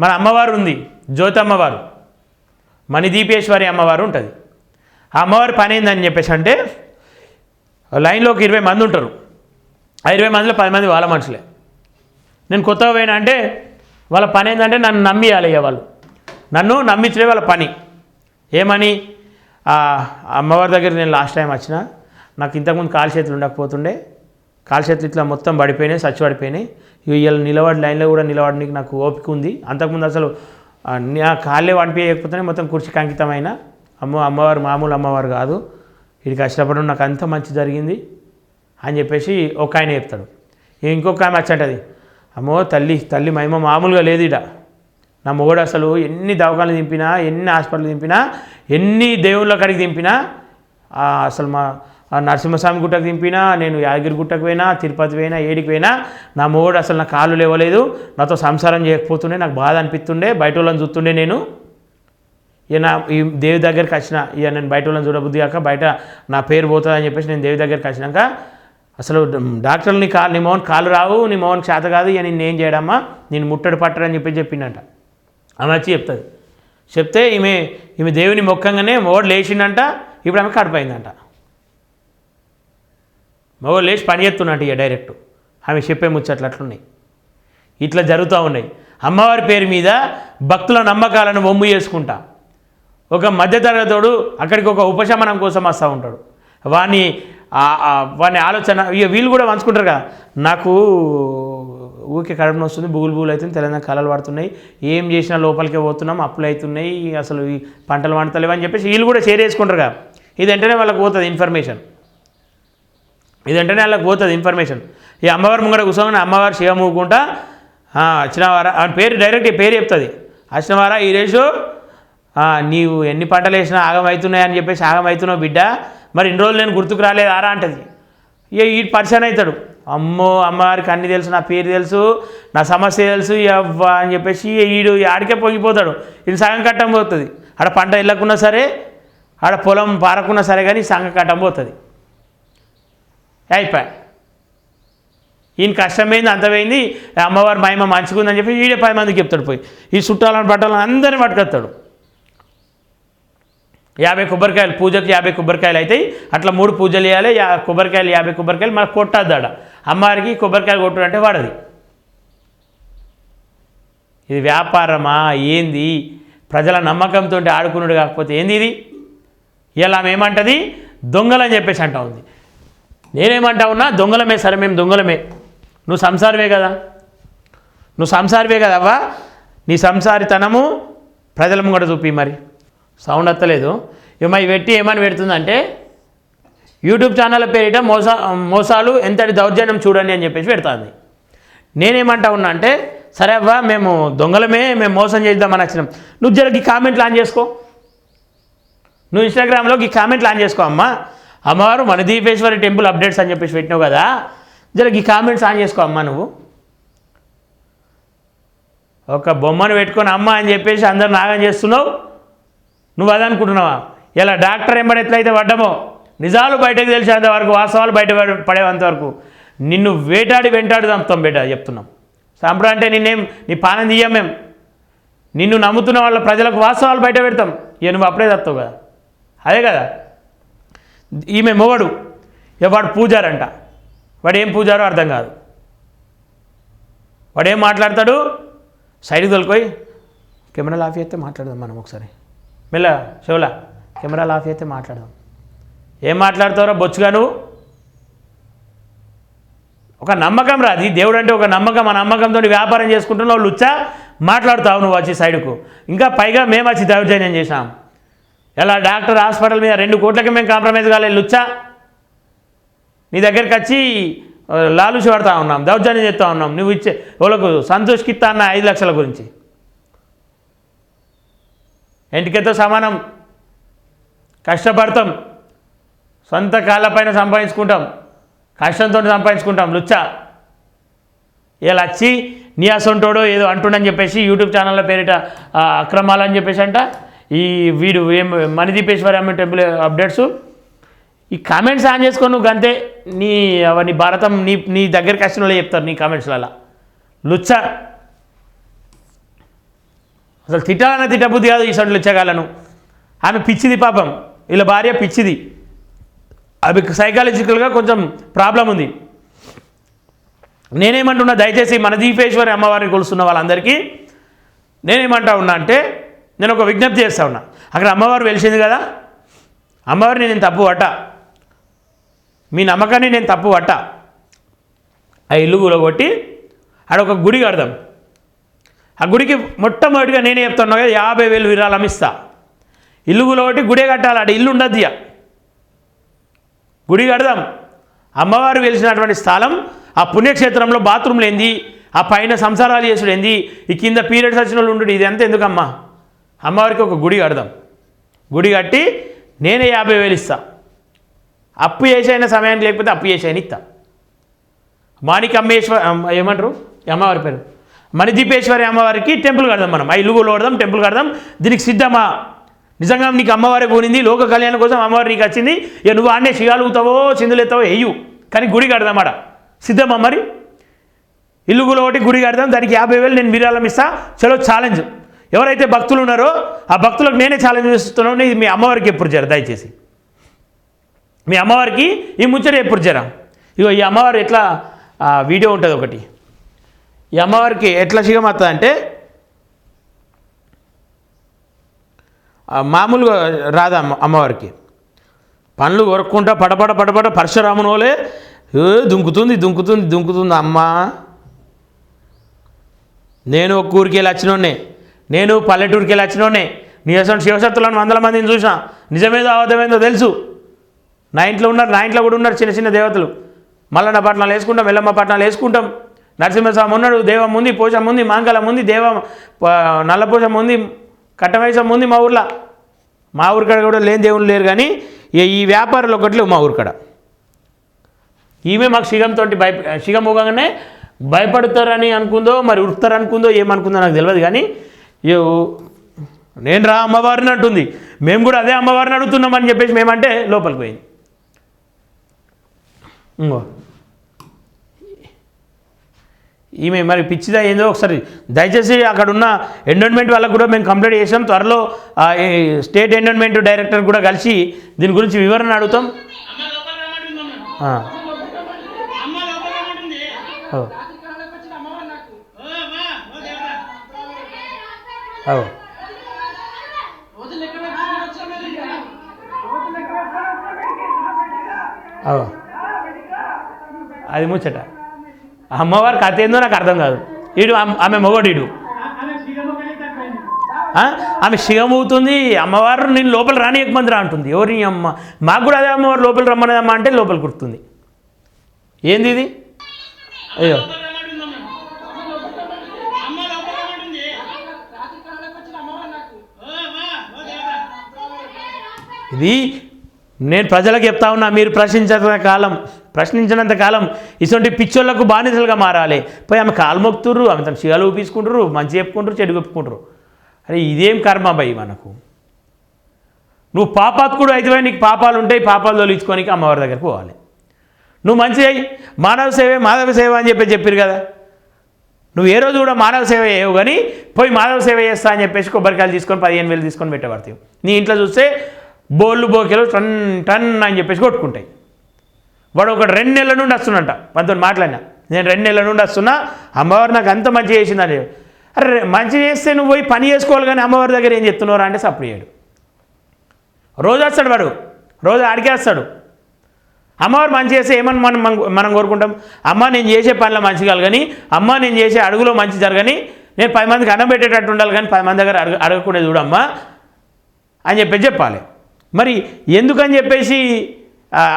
మన అమ్మవారు ఉంది, జ్యోతి అమ్మవారు, మణిదీపేశ్వరి అమ్మవారు ఉంటుంది. ఆ అమ్మవారి పని ఏందని చెప్పేసి అంటే లైన్లో ఒక 20 మంది ఉంటారు. ఆ 20 మందిలో 10 మంది వాళ్ళ మనుషులే. నేను కొత్తగా పోయినా అంటే వాళ్ళ పని ఏంటంటే నన్ను నమ్మియాలి. వాళ్ళు నన్ను నమ్మించలే వాళ్ళ పని. ఏమని, అమ్మవారి దగ్గర నేను లాస్ట్ టైం వచ్చిన, నాకు ఇంతకుముందు కాలు చేతులు ఉండకపోతుండే, కాలు చేతులు ఇట్లా మొత్తం పడిపోయినాయి, సచ్చి పడిపోయినాయి. ఇవాళ నిలబడి లైన్లో కూడా నిలబడడానికి నాకు ఓపిక ఉంది. అంతకుముందు అసలు కాళ్ళే వండిపోయకపోతేనే మొత్తం కుర్చీకి అంకితమైన అమ్మవారు మామూలు అమ్మవారు కాదు, వీడికి కష్టపడడం నాకు అంత మంచి జరిగింది అని చెప్పేసి ఒక ఆయన చెప్తాడు. ఇంకొక ఆమె వచ్చంటది, అమ్మో తల్లి మహిమ మామూలుగా లేదు ఇడ. నా మొగడు అసలు ఎన్ని దవాఖానలు దింపినా, ఎన్ని హాస్పిటల్ దింపినా, ఎన్ని దేవుళ్ళ కాడికి దింపినా, అసలు మా నరసింహస్వామి గుట్టకు దింపినా, నేను యాదగిరి గుట్టకు పోయినా, తిరుపతి పోయినా, ఏడికి పోయినా నా మొగడు అసలు నా కాళ్ళు లేవలేదు, నాతో సంసారం చేయకపోతుండే, నాకు బాధ అనిపిస్తుండే, బయట వాళ్ళని చూస్తుండే. నేను ఈ దేవి దగ్గరికి వచ్చిన, నేను బయట వాళ్ళని చూడబుద్ధి కాక బయట నా పేరు పోతుందని చెప్పేసి నేను దేవి దగ్గరికి వచ్చినాక అసలు డాక్టర్లు నీ మోహన్ కాలు రావు, నీ మోహన్ చేత కాదు, ఇక నిన్ను ఏం చేయడమ్మా, నేను ముట్టడి పట్టడని చెప్పిందంట. ఆమె వచ్చి చెప్తే ఈమె దేవుని మొక్కంగానే మొగడు లేచిండంట. ఇప్పుడు ఆమె కడిపోయిందంట. మొగడు లేచి పని చేస్తున్నట్టు ఇక డైరెక్ట్ ఆమె చెప్పే ముచ్చట్లు అట్లున్నాయి. ఇట్లా జరుగుతూ ఉన్నాయి. అమ్మవారి పేరు మీద భక్తుల నమ్మకాలను వమ్ము చేసుకుంటా ఒక మధ్యతరగతోడు అక్కడికి ఒక ఉపశమనం కోసం వస్తూ ఉంటాడు. వాని ఆలోచన ఇక వీళ్ళు కూడా పంచుకుంటారు కదా, నాకు ఊరికే కడుపున వస్తుంది, బుగులు అవుతుంది, తెలంగాణ కళలు పడుతున్నాయి, ఏం చేసినా లోపలికే పోతున్నాం, అప్పులు అవుతున్నాయి, అసలు ఈ పంటలు వంటలేవు అని చెప్పేసి వీళ్ళు కూడా షేర్ చేసుకుంటారు కదా. ఇది వెంటనే వాళ్ళకి పోతుంది ఇన్ఫర్మేషన్. ఈ అమ్మవారి ముంగడ కూర్చోగానే అమ్మవారు శివ మూకుంటా వచ్చినవారా అని డైరెక్ట్ పేరు చెప్తుంది. వచ్చినవారా ఈరోజు నీవు ఎన్ని పంటలు వేసినా ఆగమవుతున్నాయని చెప్పేసి ఆగమవుతున్నావు బిడ్డ, మరి ఇన్ని రోజులు నేను గుర్తుకు రాలేదారా అంటది. ఇక ఈ పరిచయం అవుతాడు, అమ్మో అమ్మవారికి అన్నీ తెలుసు, నా పేరు తెలుసు, నా సమస్య తెలుసు అవ్వా అని చెప్పేసి ఈడు ఆడికే పొంగిపోతాడు. ఇది సగం కట్టం పోతుంది. ఆడ పంట వెళ్ళకున్నా సరే, ఆడ పొలం పారకున్నా సరే, కానీ సగం కట్టం పోతుంది. అయిపోయి ఈయన కష్టమైంది, అంతమైంది, అమ్మవారి మహిమ మంచుకుందని చెప్పి ఈడే 10 మందికి చెప్తాడు. పోయి ఈ చుట్టాలను పట్టాలను అందరినీ పట్టుకొస్తాడు. 50 కొబ్బరికాయలు పూజకి 50 కొబ్బరికాయలు అవుతాయి. అట్లా 3 పూజలు చేయాలి. కొబ్బరికాయలు 50 కొబ్బరికాయలు మనకు కొట్టద్దాడ. అమ్మవారికి కొబ్బరికాయలు కొట్టుడు అంటే వాడది. ఇది వ్యాపారమా ఏంది? ప్రజల నమ్మకంతో ఆడుకున్నాడు కాకపోతే ఏంది ఇది? ఇలా ఏమంటది, దొంగలని చెప్పేసి అంటా ఉంది. నేనేమంటా ఉన్నా, దొంగలమే. సరే మేము దొంగలమే, నువ్వు సంసారివే కదవ్వా. నీ సంసారితనము ప్రజల ముంగట చూపి. మరి సౌండ్ వస్తలేదు. ఇవి పెట్టి ఏమని పెడుతుందంటే, యూట్యూబ్ ఛానల్ పేరిట మోసాలు ఎంతటి దౌర్జన్యం చూడండి అని చెప్పేసి పెడుతుంది. నేనేమంటా ఉన్నా అంటే, సరే అవ్వా మేము దొంగలమే, మేము మోసం చేద్దామని వచ్చినాం. నువ్వు జర ఈ కామెంట్లు ఆన్ చేసుకో, నువ్వు ఇన్స్టాగ్రామ్లో ఈ కామెంట్లు ఆన్ చేసుకో. అమ్మవారు మణిదీపేశ్వరి టెంపుల్ అప్డేట్స్ అని చెప్పేసి పెట్టినావు కదా, జర ఈ కామెంట్స్ ఆన్ చేసుకో అమ్మ. నువ్వు ఒక బొమ్మను పెట్టుకొని అమ్మ అని చెప్పేసి అందరు నాగం చేస్తున్నావు. నువ్వు అదనుకుంటున్నావా? ఇలా డాక్టర్ ఎంబడి ఎట్లయితే పడ్డామో, నిజాలు బయటకు తెలిసేంత వరకు, వాస్తవాలు బయట పడేంత వరకు నిన్ను వెంటాడు చంపుతాం బేట చెప్తున్నాం. సంప్రదాయం అంటే నీ పానం తీయం మేము. నిన్ను నమ్ముతున్న వాళ్ళ ప్రజలకు వాస్తవాలు బయట పెడతాం. ఇక నువ్వు అప్పుడే చస్తావు కదా. అదే కదా. ఈమె మొగడు వాడు పూజారంట. వాడు ఏం పూజారో అర్థం కాదు. వాడు ఏం మాట్లాడతాడు, సైడ్కి తొలిపోయి కెమెరాలు ఆఫ్ చేస్తే మాట్లాడదాం మనం ఒకసారి. మెల్ల షోలా కెమెరాలు ఆఫ్ చేస్తే మాట్లాడదాం. ఏం మాట్లాడతావురా బొచ్చుగా నువ్వు? ఒక నమ్మకం రాది. దేవుడు అంటే ఒక నమ్మకం. ఆ నమ్మకంతో వ్యాపారం చేసుకుంటున్నావు. లుచ్చా మాట్లాడుతావు నువ్వు వచ్చి సైడ్కు. ఇంకా పైగా మేము వచ్చి దౌర్జన్యం చేసాం. ఎలా డాక్టర్ హాస్పిటల్ మీద 2 కోట్లకి మేము కాంప్రమైజ్ కాలేదు. లుచ్చా నీ దగ్గరికి వచ్చి లాలుచి పడతా ఉన్నాం, దౌర్జన్యం చేస్తూ ఉన్నాం. నువ్వు ఇచ్చే వాళ్ళకు సంతోష్కి ఇస్తా అన్న 5 లక్షల గురించి ఎంటికతో సమానం. కష్టపడతాం, సొంత కాళ్ళపైన సంపాదించుకుంటాం, కష్టంతో సంపాదించుకుంటాం. లుచ్చా ఇలా వచ్చి నీ అసొంటోడో ఏదో అంటుండని చెప్పేసి యూట్యూబ్ ఛానళ్ళ పేరిట అక్రమాలని చెప్పేసి అంట. ఈ వీడు మణిదీపేశ్వరి అమ్మ టెంపుల్ అప్డేట్స్ ఈ కామెంట్స్ ఆన్ చేసుకో. నువ్వు అంతే. నీ భారతం నీ దగ్గరికి వచ్చిన వాళ్ళే చెప్తారు నీ కామెంట్స్లలో. లుచ్చా అసలు తిట్టాలన్నా తిట్టబుద్ధి కాదు ఈ సొంట్లు వచ్చేగాలను. ఆమె పిచ్చిది పాపం, వీళ్ళ భార్య పిచ్చిది, అవి సైకాలజికల్గా కొంచెం ప్రాబ్లం ఉంది. నేనేమంటున్నా, దయచేసి మన దీపేశ్వరి అమ్మవారిని కొలుస్తున్న వాళ్ళందరికీ నేనేమంటా ఉన్నా అంటే, నేను ఒక విజ్ఞప్తి చేస్తూ ఉన్నా. అక్కడ అమ్మవారు వెలిసింది కదా, అమ్మవారిని నేను తప్పు పట్ట, మీ నమ్మకాన్ని నేను తప్పు పట్ట. ఆ ఇల్లు కూలగొట్టి ఆడ ఒక గుడి కడదాం. ఆ గుడికి మొట్టమొదటిగా నేనే చెప్తున్నా కదా, 50,000 విరాళం ఇస్తా. ఇల్లు కూలగొట్టి గుడే కట్టాలి, ఆడ ఇల్లు ఉండద్దు, గుడి కడదాం. అమ్మవారు వెలిసినటువంటి స్థలం, ఆ పుణ్యక్షేత్రంలో బాత్రూమ్లు ఏంది, ఆ పైన సంసారాలు చేసుడు ఏంది, ఈ కింద పీరియడ్స్ వచ్చిన వాళ్ళు ఉండు, ఇది అంతా ఎందుకమ్మా? అమ్మవారికి ఒక గుడి కడదాం. గుడి కట్టి నేనే 50,000 ఇస్తా. అప్పు చేసైన సమయానికి లేకపోతే అప్పు చేసైనా ఇస్తా. మాణికమ్మేశ్వర ఏమంటారు అమ్మవారి పేరు, మణిదీపేశ్వరి అమ్మవారికి టెంపుల్ కడదాం. మనం ఆ ఇల్లు కడదాం, టెంపుల్ కడదాం. దీనికి సిద్ధమా? నిజంగా నీకు అమ్మవారే పోనింది, లోక కళ్యాణం కోసం అమ్మవారు నీకు వచ్చింది. ఇక నువ్వు ఆడనే శివాలుగుతావో చిందులు ఎత్తావో వేయు, కానీ గుడి కడదాం. ఆడ సిద్ధమా? మరి ఇల్లు ఒకటి గుడి కడదాం, దానికి 50,000 నేను విరాళం ఇస్తా. చలో ఛాలెంజ్. ఎవరైతే భక్తులు ఉన్నారో ఆ భక్తులకు నేనే ఛాలెంజ్ ఇస్తున్నాను. ఇది మీ అమ్మవారికి ఎప్పుడు చేరా, దయచేసి మీ అమ్మవారికి ఈ ముచ్చట ఎప్పుడు చేరా. ఇగో ఈ అమ్మవారు ఎట్లా వీడియో ఉంటుంది ఒకటి. ఈ అమ్మవారికి ఎట్లా శిగమవుతుంది అంటే, మామూలుగా రాదా అమ్మవారికి. పనులు కొరక్కుంటా పడపడ పడపడ పరశురాముని వలే దుంకుతుంది దుంకుతుంది దుంకుతుంది. అమ్మ, నేను ఒక ఊరికి వెళ్ళి వచ్చినోడ్నే, నేను పల్లెటూరికి వెళ్ళి వచ్చినోడ్నే. నీ అసలు శివశక్తులను 100 మందిని చూసినా, నిజమేదో అబద్ధమేందో తెలుసు. నా ఇంట్లో ఉన్నారు, నా ఇంట్లో కూడా ఉన్నారు చిన్న చిన్న దేవతలు. మల్లన్న పట్నాలు వేసుకుంటాం, ఎల్లమ్మ పట్నాలు వేసుకుంటాం. నరసింహస్వామి ఉన్నాడు, దేవం ఉంది, పోషం ఉంది, మాంగళం ఉంది, నల్లపోషం ఉంది, కట్టమైసం ఉంది. మా ఊర్లో, మా ఊరికాడ కూడా లేని దేవుళ్ళు లేరు, కానీ ఈ వ్యాపారాలు ఒకటి మా ఊరికాడ. ఈమె మాకు శిగంతో శిగం ఊగగానే భయపడతారని అనుకుందో, మరి ఉరుకుతారు అనుకుందో, ఏమనుకుందో నాకు తెలియదు. కానీ నేను రా అమ్మవారిని అంటుంది, మేము కూడా అదే అమ్మవారిని అడుగుతున్నామని చెప్పేసి మేమంటే లోపలికి పోయింది. ఇంకో ఈమె మరి పిచ్చిదా ఏందో ఒకసారి దయచేసి అక్కడ ఉన్న ఎండోన్మెంట్ వాళ్ళకు కూడా మేము కంప్లైంట్ చేసాం. త్వరలో స్టేట్ ఎండోన్మెంట్ డైరెక్టర్ కూడా కలిసి దీని గురించి వివరణ అడుగుతాం. అది ముచ్చట. అమ్మవారి కథ ఏందో నాకు అర్థం కాదు. ఈడు ఆమె మొగడు, ఈడు ఆమె శిగమవుతుంది. అమ్మవారు నేను లోపల రాని ఎక్కుమంది రా అంటుంది. ఎవరి అమ్మ, మాకు కూడా అదే అమ్మవారు లోపల రమ్మనేదమ్మా అంటే లోపల కుడుతుంది. ఏంది ఇది? అయ్యో, ఇది నేను ప్రజలకు చెప్తా ఉన్నా, మీరు ప్రశ్నించినంత కాలం ఇటువంటి పిచ్చోళ్లకు బానిసలుగా మారాలి. పోయి ఆమె కాలు మొక్కుతుర్రు, ఆమె తన శిగాలు ఊపించుకుంటారు, మంచి చెప్పుకుంటారు, చెడు చెప్పుకుంటారు. అరే ఇదేం కర్మ భయ్ మనకు. నువ్వు పాపాత్కుడు అయితే నీకు పాపాలు ఉంటాయి, పాపాలు తొలగించుకోనికి అమ్మవారి దగ్గరికి పోవాలి. నువ్వు మంచి అయ్యి మానవ సేవే మాధవ సేవ అని చెప్పారు కదా. నువ్వు ఏ రోజు కూడా మానవ సేవ చేయవు, కానీ పోయి మాధవ సేవ చేస్తా అని చెప్పేసి కొబ్బరికాయలు తీసుకొని 15,000 తీసుకొని పెట్టబడతావు. నీ ఇంట్లో చూస్తే బోళ్ళు బోకెలు టన్ టన్ అని చెప్పేసి కొట్టుకుంటాయి. వాడు ఒక 2 నెలల నుండి వస్తున్నట్ట, మనతో మాట్లాడినా. నేను 2 నెలల నుండి వస్తున్నా, అమ్మవారు నాకు అంత మంచి చేసిందని. అరే మంచి చేస్తే నువ్వు పోయి పని చేసుకోవాలి, కానీ అమ్మవారి దగ్గర ఏం చెప్తున్నారా అంటే సప్పుడు చేయడు. రోజు వస్తాడు వాడు, రోజు ఆడికే వస్తాడు. అమ్మవారు మంచి చేస్తే ఏమని మనం కోరుకుంటాం? అమ్మ నేను చేసే పనిలో మంచి కాదు, కానీ అమ్మ నేను చేసే అడుగులో మంచి జరగని, నేను 10 మందికి అన్నం పెట్టేటట్టు ఉండాలి, కానీ 10 మంది దగ్గర అడగకుండా చూడమ్మా అని చెప్పాలి. మరి ఎందుకని చెప్పేసి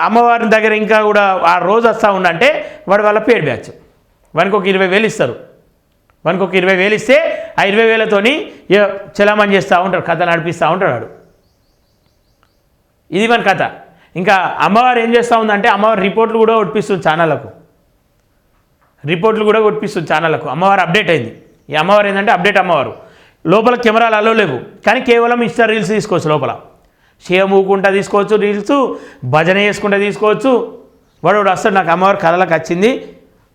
అమ్మవారి దగ్గర ఇంకా కూడా ఆ రోజు వస్తూ ఉండంటే వాడు వాళ్ళ పేరు బ్యాచ్. వానికి ఒక 20,000 ఇస్తారు. వానికి ఒక 20,000 ఇస్తే ఆ 20,000తోని చలామణి చేస్తూ ఉంటాడు, కథ నడిపిస్తూ ఉంటాడు వాడు. ఇది మన కథ. ఇంకా అమ్మవారు ఏం చేస్తూ ఉందంటే, అమ్మవారు రిపోర్ట్లు కూడా కొట్టిస్తుంది ఛానళ్ళకు. అమ్మవారు అప్డేట్ అయింది. ఈ అమ్మవారు ఏంటంటే అప్డేట్ అమ్మవారు. లోపల కెమెరాలు అలో లేవు, కానీ కేవలం ఇన్స్టా రీల్స్ తీసుకోవచ్చు. లోపల షేమ్ ఊకుంటా తీసుకోవచ్చు, రీల్స్ భజన చేసుకుంటా తీసుకోవచ్చు. వాడు వస్తాడు, నాకు అమ్మవారి కళలకు వచ్చింది,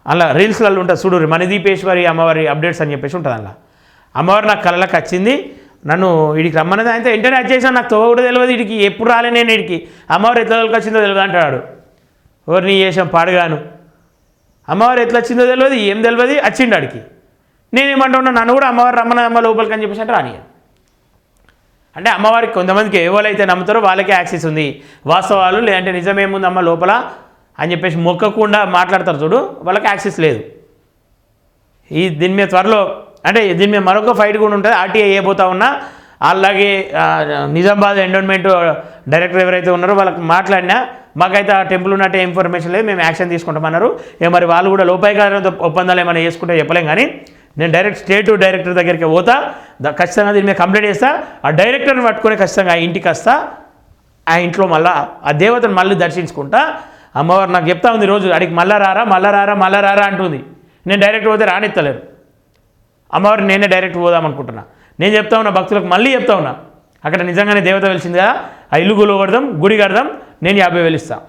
అలా రీల్స్లలో ఉంటుంది చూడు, మణిదీపేశ్వరి అమ్మవారి అప్డేట్స్ అని చెప్పేసి ఉంటుంది. అలా అమ్మవారు నాకు కళ్ళకి వచ్చింది, నన్ను వీడికి రమ్మన్నది. అయితే వెంటనే వచ్చేసాను, నాకు తోవ కూడా తెలియదు, వీడికి ఎప్పుడు రాలే నేను వీడికి, అమ్మవారు ఎట్లా వచ్చిందో తెలియదు అంటాడు. ఎవరిని చేసాం పాడుగాను, అమ్మవారు ఎట్లా వచ్చిందో తెలియదు, ఏం తెలియదు, వచ్చిండు ఆడికి. నేనేమంటున్నా, నన్ను కూడా అమ్మవారు రమ్మన్నది అమ్మ లోపలికి అని చెప్పేసి అంటే రాని. అంటే అమ్మవారికి కొంతమందికి ఎవరైతే నమ్ముతారో వాళ్ళకే యాక్సెస్ ఉంది, వాస్తవాలు లేదంటే నిజమేముంది అమ్మ లోపల అని చెప్పేసి మొక్కకుండా మాట్లాడతారు చూడు, వాళ్ళకి యాక్సెస్ లేదు. దీని మీద త్వరలో అంటే దీని మీద మరొక ఫైట్ కూడా ఉంటుంది. ఆర్టీఐ వేయబోతా ఉన్నా, అలాగే నిజామాబాద్ ఎండోన్మెంట్ డైరెక్టర్ ఎవరైతే ఉన్నారో వాళ్ళకి మాట్లాడినా, మాకైతే ఆ టెంపుల్ ఉన్నట్టే ఇన్ఫర్మేషన్ లేదు, మేము యాక్షన్ తీసుకుంటామన్నారు. మరి వాళ్ళు కూడా లోపాయికార ఒప్పందాలు ఏమైనా చేసుకుంటే చెప్పలేం, కానీ నేను డైరెక్ట్ స్టేట్ డైరెక్టర్ దగ్గరికి పోతా, ఖచ్చితంగా దీని మీద కంప్లైంట్ చేస్తా. ఆ డైరెక్టర్ని పట్టుకొని ఖచ్చితంగా ఆ ఇంటికి వస్తా, ఆ ఇంట్లో మళ్ళీ ఆ దేవతను మళ్ళీ దర్శించుకుంటా. అమ్మవారు నాకు చెప్తా ఉంది రోజు, అడిగి మళ్ళా రారా అంటుంది. నేను డైరెక్ట్ పోతే రానిత్తలేరు. అమ్మవారు నేనే డైరెక్ట్ పోదామనుకుంటున్నా. నేను చెప్తా ఉన్నా భక్తులకు, మళ్ళీ చెప్తా ఉన్నా, అక్కడ నిజంగానే దేవత వెలిసింది కదా, ఆ ఇల్లు గుళ్ళు కడదాం, గుడి కడదాం, నేను 50,000 ఇస్తాను.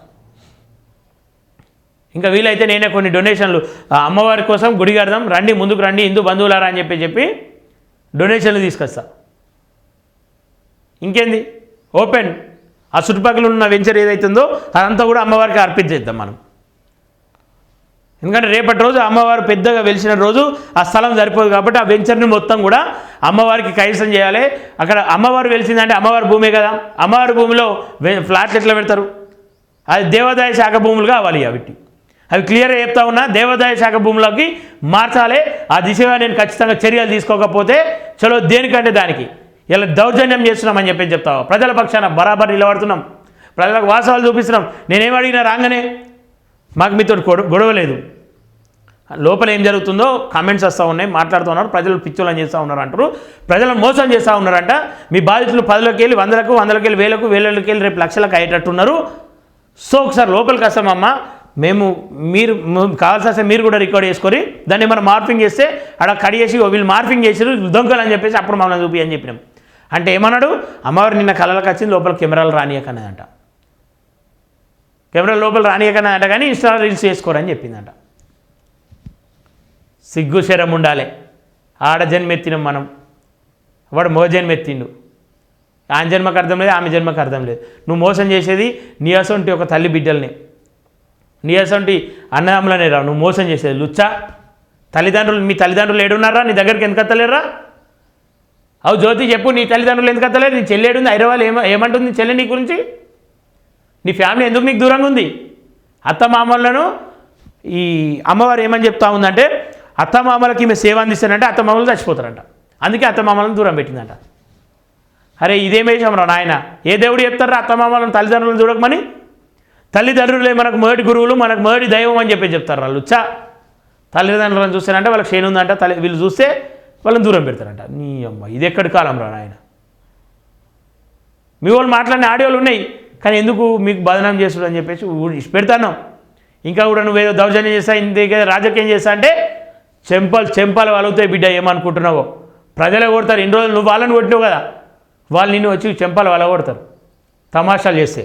ఇంకా వీలైతే నేనే కొన్ని డొనేషన్లు అమ్మవారి కోసం గుడి కడదాం, రండి ముందుకు రండి హిందూ బంధువులారా అని చెప్పి డొనేషన్లు తీసుకొస్తా. ఇంకేంది, ఓపెన్ ఆ చుట్టుపక్కల ఉన్న వెంచర్ ఏదైతుందో అదంతా కూడా అమ్మవారికి అర్పించేద్దాం మనం. ఎందుకంటే రేపటి రోజు అమ్మవారు పెద్దగా వెలిసిన రోజు ఆ స్థలం సరిపోదు కాబట్టి ఆ వెంచర్ని మొత్తం కూడా అమ్మవారికి కైవసం చేయాలి. అక్కడ అమ్మవారు వెలిసిందంటే అమ్మవారి భూమే కదా, అమ్మవారి భూమిలో ఫ్లాట్లు ఎట్లా పెడతారు, అది దేవాదాయ శాఖ భూములు కావాలి. అవి క్లియర్గా చెప్తా ఉన్నా, దేవాదాయ శాఖ భూములకి మార్చాలి. ఆ దిశగా నేను ఖచ్చితంగా చర్యలు తీసుకోకపోతే చలో దేనికంటే దానికి ఇలా దౌర్జన్యం చేస్తున్నామని చెప్పి చెప్తావు. ప్రజల పక్షాన బరాబర్ నిలబడుతున్నాం, ప్రజలకు వాస్తవాలు చూపిస్తున్నాం. నేనేం అడిగినా రాగానే మాకు మీతో గొడవ లేదు, లోపల ఏం జరుగుతుందో కామెంట్స్ వస్తూ ఉన్నాయి, మాట్లాడుతూ ఉన్నారు, ప్రజలు పిచ్చోళ్ళని చేస్తూ ఉన్నారు అంటారు, ప్రజలను మోసం చేస్తూ ఉన్నారంట. మీ బాధితులు 10,000కి వెళ్ళి 100లకు, 100కి వెళ్ళి 1000కు, 1000కి వెళ్ళి రేపు లక్షలకు అయ్యేటట్టున్నారు. సో ఒకసారి లోపలికి వస్తామమ్మా, మేము మీరు కావాల్సి వస్తే మీరు కూడా రికార్డ్ చేసుకొని దాన్ని మనం మార్పింగ్ చేస్తే అక్కడ కడిగేసి వీళ్ళు మార్పింగ్ చేసారు దొంగలు అని చెప్పేసి అప్పుడు మమ్మల్ని చూపి అని చెప్పినాం. అంటే ఏమన్నాడు, అమ్మవారు నిన్న కళలకు వచ్చింది, లోపల కెమెరాలు రానియకన్నదంట, కెమెరా లోపల రానియకన్నదంట, కానీ ఇన్స్టా రీల్స్ చేసుకోరని చెప్పిందంట. సిగ్గు శరం ఉండాలి. ఆడ జన్మెత్తినాం మనం, వాడు మో జన్మెత్తిండు. ఆయన జన్మకు అర్థం లేదు, ఆమె జన్మకు అర్థం లేదు. నువ్వు మోసం చేసేది నీ అసొంటి ఒక తల్లి బిడ్డల్ని, నీ అసొంటి అన్నదమ్ములనే రా నువ్వు మోసం చేసేది. లుచ్చా తల్లిదండ్రులు, మీ తల్లిదండ్రులు ఏడున్నారా, నీ దగ్గరికి ఎందుకు ఎత్తలేరా? అవు జ్యోతి చెప్పు, నీ తల్లిదండ్రులు ఎందుకు ఎత్తలేరు? నీ చెల్లి ఏడుంది? హైదరాబాద్ ఏమంటుంది చెల్లి నీ గురించి? నీ ఫ్యామిలీ ఎందుకు నీకు దూరంగా ఉంది? అత్తమామలను ఈ అమ్మవారు ఏమని చెప్తా ఉందంటే, అత్తమామలకి ఈమె సేవ అందిస్తానంటే అత్తమామలు చచ్చిపోతారంట, అందుకే అత్తమామలను దూరం పెట్టిందంట. అరే ఇదేమేషం రా నాయన, ఏ దేవుడు చెప్తారా అత్తమామలను తల్లిదండ్రులను చూడకమని? తల్లిదండ్రులే మనకు మొదటి గురువులు, మనకు మొదటి దైవం అని చెప్పి చెప్తారు వాళ్ళు. తల్లిదండ్రులను చూస్తారంటే వాళ్ళకి క్షేణం ఉందంట, వీళ్ళు చూస్తే వాళ్ళని దూరం పెడతారంట. నీ అమ్మ ఇది ఎక్కడి కాలం రా నాయన. మీ వాళ్ళు మాట్లాడిన ఆడియోలు ఉన్నాయి, కానీ ఎందుకు మీకు బదనాం చేస్తుడు అని చెప్పేసి పెడతాను. ఇంకా కూడా నువ్వేదో దౌర్జన్యం చేస్తా, ఇంత రాజకీయం చేస్తా అంటే చెంపలు వలుగుతాయి బిడ్డ. ఏమనుకుంటున్నావో, ప్రజలే కొడతారు. ఇన్ని రోజులు నువ్వు వాళ్ళని కొట్టినావు కదా, వాళ్ళు నిన్ను వచ్చి చెంపలు వలగొడతారు తమాషాలు చేస్తే.